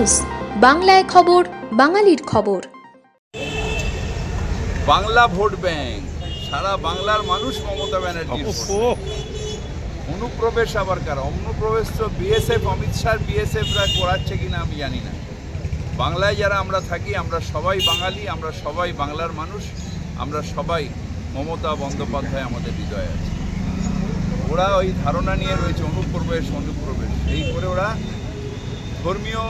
News, বাংলায় খবর, বাঙালির খবর। বাংলা ভোট ব্যাংক, সারা বাংলার মানুষ মমতা ব্যানার্জির অনুপ্রবেশ। আবার কারা অনুপ্রবেশ? তো বিএসএফ, অমিত শাহ বিএসএফরা করাচ্ছে কিনা আমি জানি না। বাংলায় যারা আমরা থাকি, আমরা সবাই বাঙালি, আমরা সবাই বাংলার মানুষ, আমরা সবাই মমতা বন্দ্যোপাধ্যায় আমাদের হৃদয়ে আছে। ওরা ওই ধারণা নিয়ে রয়েছে অনুপ্রবেশ, এই করে ওরা ধর্মীয়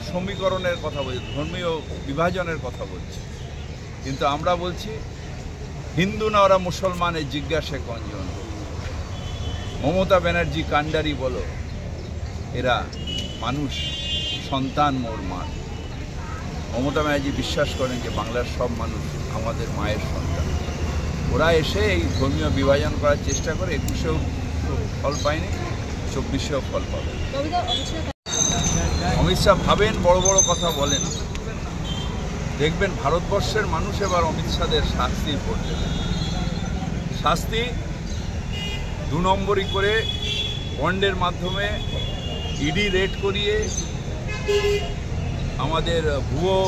সমীকরণের কথা বলছে, ধর্মীয় বিভাজনের কথা বলছে। কিন্তু আমরা বলছি হিন্দু না ওরা মুসলমানের জিজ্ঞাসে কঞ্জন। মমতা ব্যানার্জি কাণ্ডারি বলো, এরা মানুষ, সন্তান মোর মান। মমতা ব্যানার্জি বিশ্বাস করেন যে বাংলার সব মানুষ আমাদের মায়ের সন্তান। ওরা এসে এই ধর্মীয় বিভাজন করার চেষ্টা করে, 21-এও ফল পায়নি, 24-এও ফল পাবে। অমিত শাহ ভাবেন, বড় বড় কথা বলেন, দেখবেন ভারতবর্ষের মানুষ এবার অমিত শাহের শাস্তির ভোট দেবে। শাস্তি 2 নম্বরই করে বন্ডের মাধ্যমে ইডি রেড করিয়ে আমাদের ভুয়ো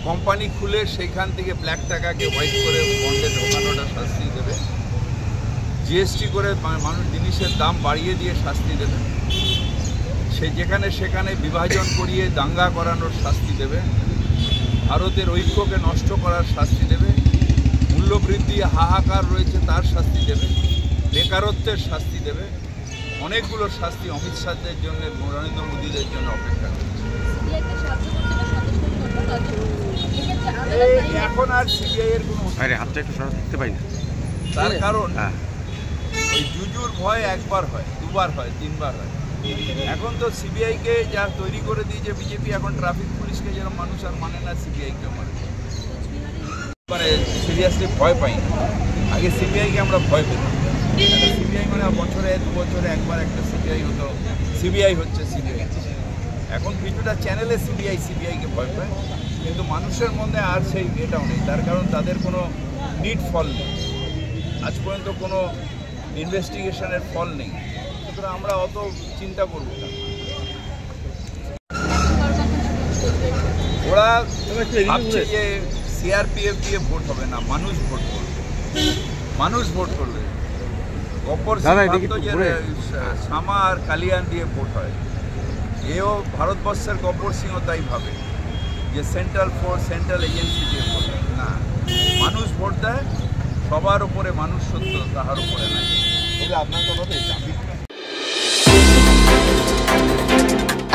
কোম্পানি খুলে সেইখান থেকে ব্ল্যাক টাকাকে হোয়াইট করে বন্ডে ঢোকানোটা শাস্তি দেবে। জিএসটি করে মানুষ জিনিসের দাম বাড়িয়ে দিয়ে শাস্তি দেবে। সে যেখানে সেখানে বিভাজন করিয়ে দাঙ্গা করানোর শাস্তি দেবে। ভারতের ঐক্যকে নষ্ট করার শাস্তি দেবে। মূল্যবৃদ্ধি হাহাকার রয়েছে তার শাস্তি দেবে। বেকারত্বের শাস্তি দেবে। অনেকগুলো শাস্তি অমিত শাহের জন্য, নরেন্দ্র মোদীদের জন্য অপেক্ষা করছে। এখন আর সিবিআই এর কোনো দেখতে পাই না, তার কারণ ওই জুজুর ভয় একবার হয়, দুবার হয়, 3বার হয়। এখন তো সিবিআইকে যা তৈরি করে দিয়েছে বিজেপি, এখন ট্রাফিক পুলিশকে যেরকম মানুষ আর মানে না, সিবিআইকে মানে সিরিয়াসলি ভয় পাই না। আগে সিবিআইকে আমরা ভয় পেতাম। সিবিআই মানে বছরে 2 বছরে একবার একটা সিবিআই হতো, সিবিআই হচ্ছে সিবিআই। এখন কিছুটা চ্যানেলে সিবিআইকে ভয় পায়, কিন্তু মানুষের মধ্যে আর সেই এটাও নেই। তার কারণ তাদের কোনো নিট ফল নেই, আজ পর্যন্ত কোনো ইনভেস্টিগেশনের ফল নেই। সুতরাং আমরা অত চিন্তা করব না। ওরা ভাবছে যে সিআরপিএফ দিয়ে ভোট হবে না, মানুষ ভোট করবে, মানুষ ভোট করবে। গব্বর সিং ভাবতো যে শামা আর কালিয়ান দিয়ে ভোট হয়। এও ভারতবর্ষের গব্বর সিংও তাই ভাবে যে সেন্ট্রাল ফোর্স, সেন্ট্রাল এজেন্সি দিয়ে ভোট হয় না। মানুষ ভোট দেয়, সবার উপরে মানুষ সত্য, তাহার উপরে নাই। আপনার কথা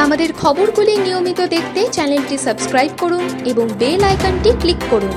আমাদের খবরগুলি নিয়মিত দেখতে চ্যানেলটি সাবস্ক্রাইব করুন এবং বেল আইকনটি ক্লিক করুন।